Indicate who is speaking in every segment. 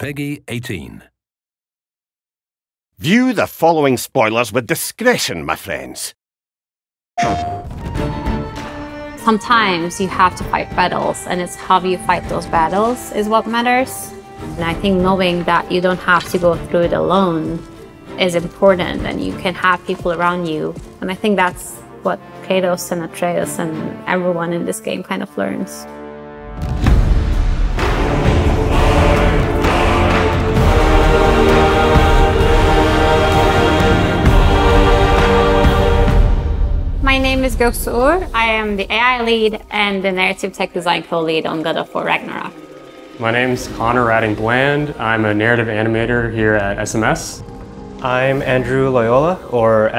Speaker 1: Peggy 18.
Speaker 2: View the following spoilers with discretion, my friends.
Speaker 3: Sometimes you have to fight battles, and it's how you fight those battles is what matters. And I think knowing that you don't have to go through it alone is important, and you can have people around you. And I think that's what Kratos and Atreus and everyone in this game kind of learns. My name is Göksuur. I am the AI lead and the narrative tech design co-lead on God of War Ragnarök.
Speaker 4: My name's Connor Radding-Bland. I'm a narrative animator here at SMS.
Speaker 5: I'm Andrew Loyola, or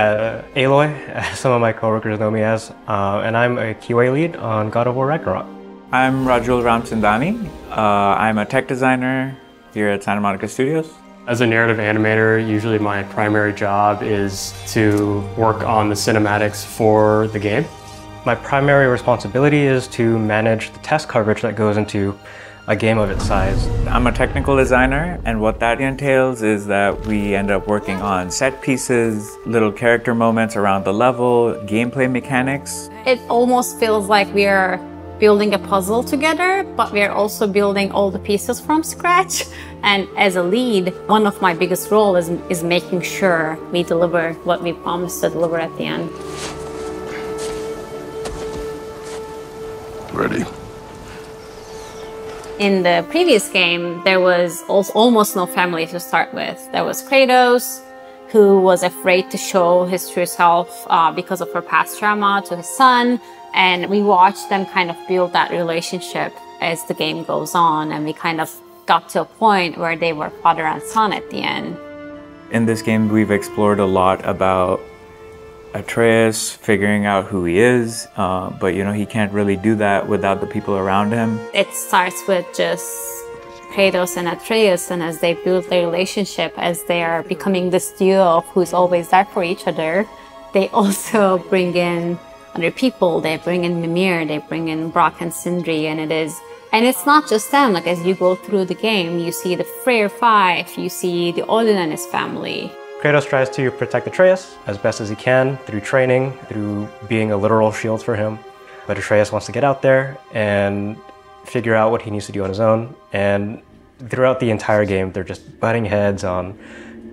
Speaker 5: Aloy, as some of my coworkers know me as, and I'm a QA lead on God of War Ragnarök.
Speaker 6: I'm Rajul Ramchandani. I'm a tech designer here at Santa Monica Studios.
Speaker 4: As a narrative animator, usually my primary job is to work on the cinematics for the game.
Speaker 5: My primary responsibility is to manage the test coverage that goes into a game of its size.
Speaker 6: I'm a technical designer, and what that entails is that we end up working on set pieces, little character moments around the level, gameplay mechanics.
Speaker 3: It almost feels like we are building a puzzle together, but we are also building all the pieces from scratch. And as a lead, one of my biggest roles is making sure we deliver what we promised to deliver at the end.
Speaker 1: Ready.
Speaker 3: In the previous game, there was almost no family to start with. There was Kratos, who was afraid to show his true self because of her past trauma to his son. And we watched them kind of build that relationship as the game goes on, and we kind of got to a point where they were father and son at the end.
Speaker 6: In this game, we've explored a lot about Atreus figuring out who he is, but you know, he can't really do that without the people around him.
Speaker 3: It starts with just Kratos and Atreus, and as they build their relationship, as they are becoming this duo of who's always there for each other, they also bring in other people. They bring in Mimira, they bring in Brock and Sindri, and it's not just them. Like, as you go through the game, you see the Freyr Five, you see the Odin and his family.
Speaker 5: Kratos tries to protect Atreus as best as he can through training, through being a literal shield for him. But Atreus wants to get out there and figure out what he needs to do on his own. And throughout the entire game, they're just butting heads on,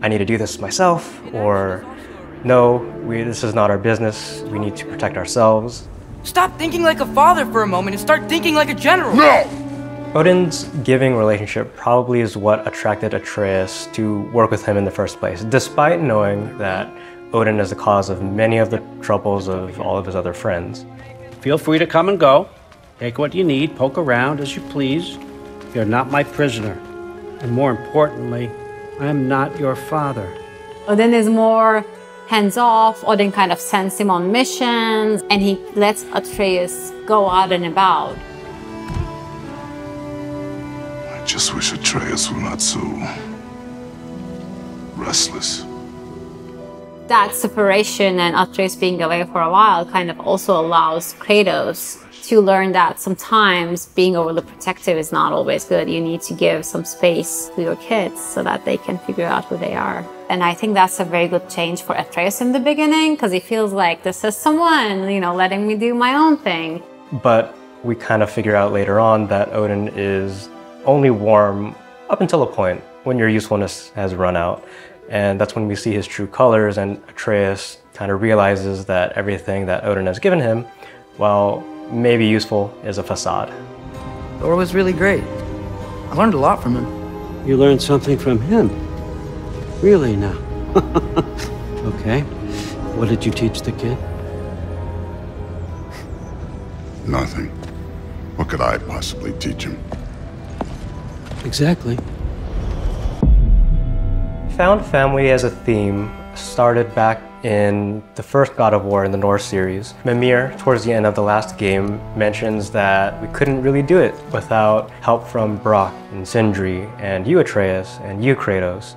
Speaker 5: I need to do this myself, or no, this is not our business. We need to protect ourselves.
Speaker 7: Stop thinking like a father for a moment and start thinking like a general!
Speaker 1: No!
Speaker 5: Odin's giving relationship probably is what attracted Atreus to work with him in the first place, despite knowing that Odin is the cause of many of the troubles of all of his other friends.
Speaker 8: Feel free to come and go. Take what you need, poke around as you please. You're not my prisoner. And more importantly, I am not your father.
Speaker 3: Odin is more hands-off. Odin kind of sends him on missions, and he lets Atreus go out and about.
Speaker 1: I just wish Atreus were not so restless.
Speaker 3: That separation and Atreus being away for a while kind of also allows Kratos to learn that sometimes being overly protective is not always good. You need to give some space to your kids so that they can figure out who they are. And I think that's a very good change for Atreus in the beginning, because he feels like this is someone, you know, letting me do my own thing.
Speaker 5: But we kind of figure out later on that Odin is only warm up until a point when your usefulness has run out. And that's when we see his true colors, and Atreus kind of realizes that everything that Odin has given him, while maybe useful, is a facade.
Speaker 7: Thor was really great. I learned a lot from him.
Speaker 8: You learned something from him? Really now? Okay. What did you teach the kid?
Speaker 1: Nothing. What could I possibly teach him?
Speaker 8: Exactly.
Speaker 5: Found family as a theme started back in the first God of War in the Norse series. Mimir, towards the end of the last game, mentions that we couldn't really do it without help from Brock and Sindri and you, Atreus, and you, Kratos.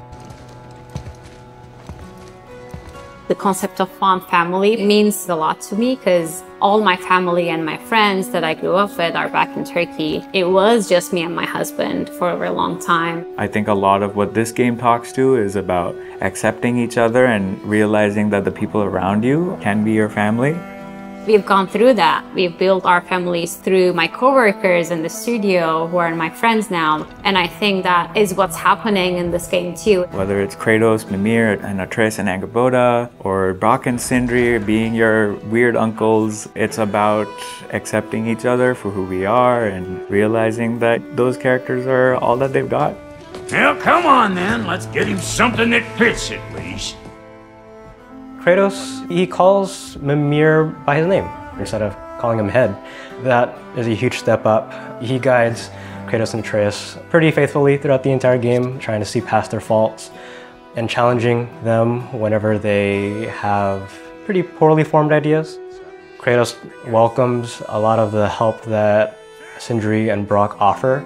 Speaker 3: The concept of fond family means a lot to me because all my family and my friends that I grew up with are back in Turkey. It was just me and my husband for a very long time.
Speaker 6: I think a lot of what this game talks to is about accepting each other and realizing that the people around you can be your family.
Speaker 3: We've gone through that. We've built our families through my coworkers in the studio who are my friends now. And I think that is what's happening in this game too.
Speaker 6: Whether it's Kratos, Mimira, and Atreus and Angrboda, or Brock and Sindri being your weird uncles, it's about accepting each other for who we are and realizing that those characters are all that they've got.
Speaker 9: Well, come on then. Let's get him something that fits at least.
Speaker 5: Kratos, he calls Mimir by his name instead of calling him Head. That is a huge step up. He guides Kratos and Atreus pretty faithfully throughout the entire game, trying to see past their faults and challenging them whenever they have pretty poorly formed ideas. Kratos welcomes a lot of the help that Sindri and Brock offer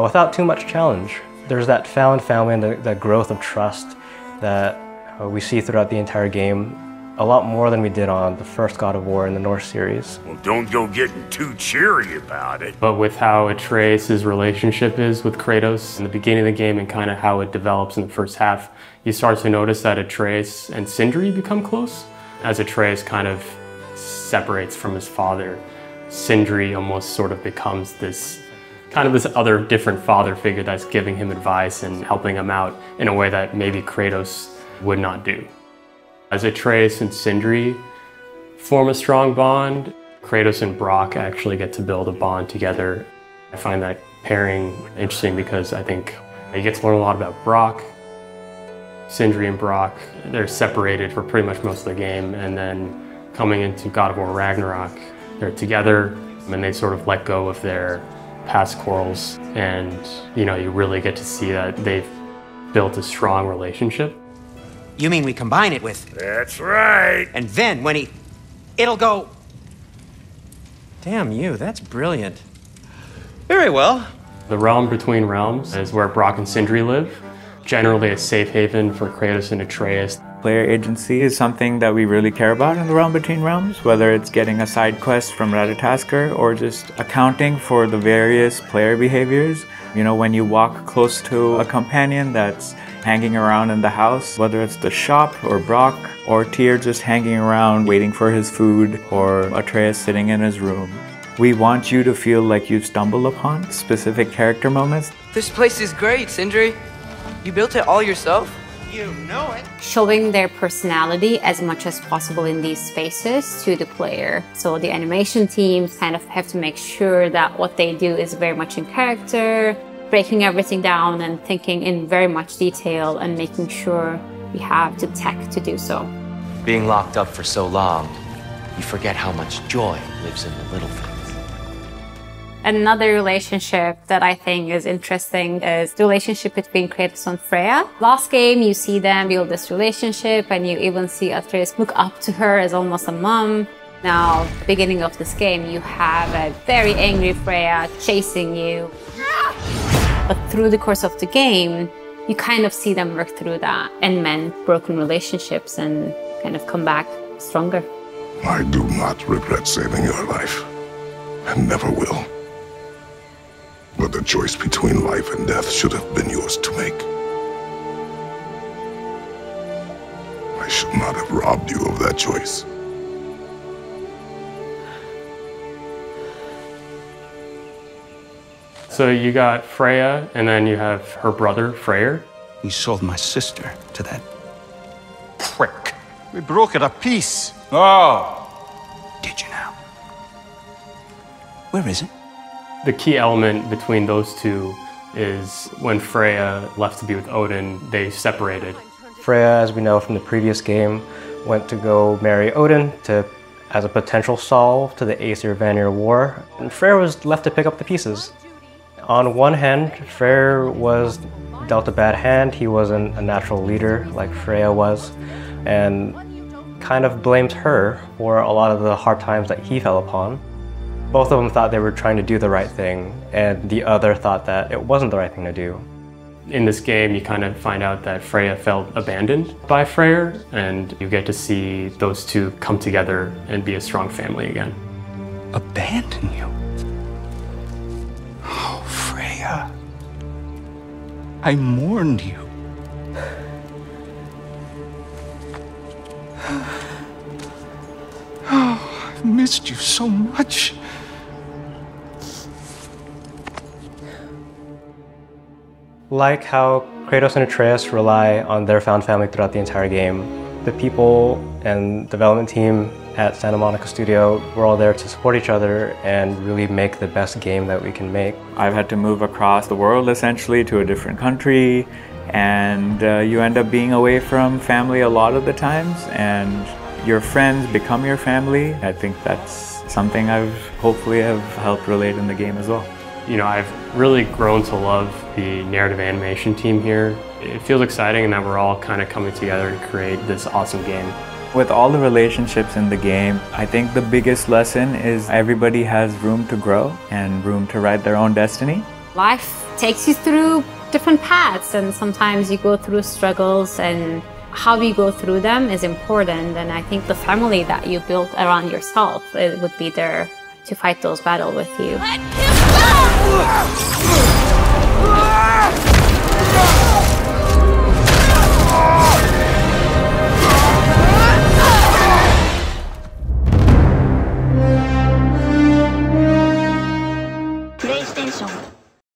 Speaker 5: without too much challenge. There's that found family and the growth of trust that we see throughout the entire game, a lot more than we did on the first God of War in the Norse series.
Speaker 9: Well, don't go getting too cheery about it.
Speaker 4: But with how Atreus' relationship is with Kratos in the beginning of the game and kind of how it develops in the first half, you start to notice that Atreus and Sindri become close. As Atreus kind of separates from his father, Sindri almost sort of becomes this other different father figure that's giving him advice and helping him out in a way that maybe Kratos would not do. As Atreus and Sindri form a strong bond, Kratos and Brock actually get to build a bond together. I find that pairing interesting because I think you get to learn a lot about Brock. Sindri and Brock, they're separated for pretty much most of the game, and then coming into God of War Ragnarok, they're together and they sort of let go of their past quarrels, and you really get to see that they've built a strong relationship.
Speaker 10: You mean we combine it with...
Speaker 9: That's right.
Speaker 10: And then when it'll go... Damn you, that's brilliant. Very well.
Speaker 4: The realm between realms is where Brock and Sindri live. Generally a safe haven for Kratos and Atreus.
Speaker 6: Player agency is something that we really care about in the realm between realms, whether it's getting a side quest from Ratatasker or just accounting for the various player behaviors. When you walk close to a companion that's hanging around in the house, whether it's the shop or Brock or Tyr just hanging around waiting for his food or Atreus sitting in his room. We want you to feel like you've stumbled upon specific character moments.
Speaker 7: This place is great, Sindri. You built it all yourself?
Speaker 10: You know it.
Speaker 3: Showing their personality as much as possible in these spaces to the player. So the animation teams kind of have to make sure that what they do is very much in character, breaking everything down and thinking in very much detail and making sure we have the tech to do so.
Speaker 10: Being locked up for so long, you forget how much joy lives in the little things.
Speaker 3: Another relationship that I think is interesting is the relationship between Kratos and Freya. Last game, you see them build this relationship and you even see Atreus look up to her as almost a mom. Now, beginning of this game, you have a very angry Freya chasing you. But through the course of the game, you kind of see them work through that and mend broken relationships and kind of come back stronger.
Speaker 1: I do not regret saving your life, and never will. But the choice between life and death should have been yours to make. I should not have robbed you of that choice.
Speaker 4: So you got Freya, and then you have her brother, Freyr.
Speaker 11: You sold my sister to that prick. We broke it a piece. Oh! Did you now? Where is it?
Speaker 4: The key element between those two is when Freya left to be with Odin, they separated.
Speaker 5: Freya, as we know from the previous game, went to go marry Odin as a potential solve to the Aesir-Vanir War, and Freyr was left to pick up the pieces. On one hand, Freyr was dealt a bad hand. He wasn't a natural leader like Freya was, and kind of blamed her for a lot of the hard times that he fell upon. Both of them thought they were trying to do the right thing, and the other thought that it wasn't the right thing to do.
Speaker 4: In this game, you kind of find out that Freya felt abandoned by Freyr, and you get to see those two come together and be a strong family again.
Speaker 11: Abandon you? Oh, Freya. I mourned you. Oh, I've missed you so much.
Speaker 5: Like how Kratos and Atreus rely on their found family throughout the entire game, the people and development team at Santa Monica Studio, we're all there to support each other and really make the best game that we can make.
Speaker 6: I've had to move across the world essentially to a different country, and you end up being away from family a lot of the times, and your friends become your family. I think that's something I've hopefully have helped relate in the game as well.
Speaker 4: You know, I've really grown to love the narrative animation team here. It feels exciting in that we're all kind of coming together to create this awesome game.
Speaker 6: With all the relationships in the game, I think the biggest lesson is everybody has room to grow and room to write their own destiny.
Speaker 3: Life takes you through different paths, and sometimes you go through struggles, and how you go through them is important. And I think the family that you built around yourself, it would be there to fight those battles with you.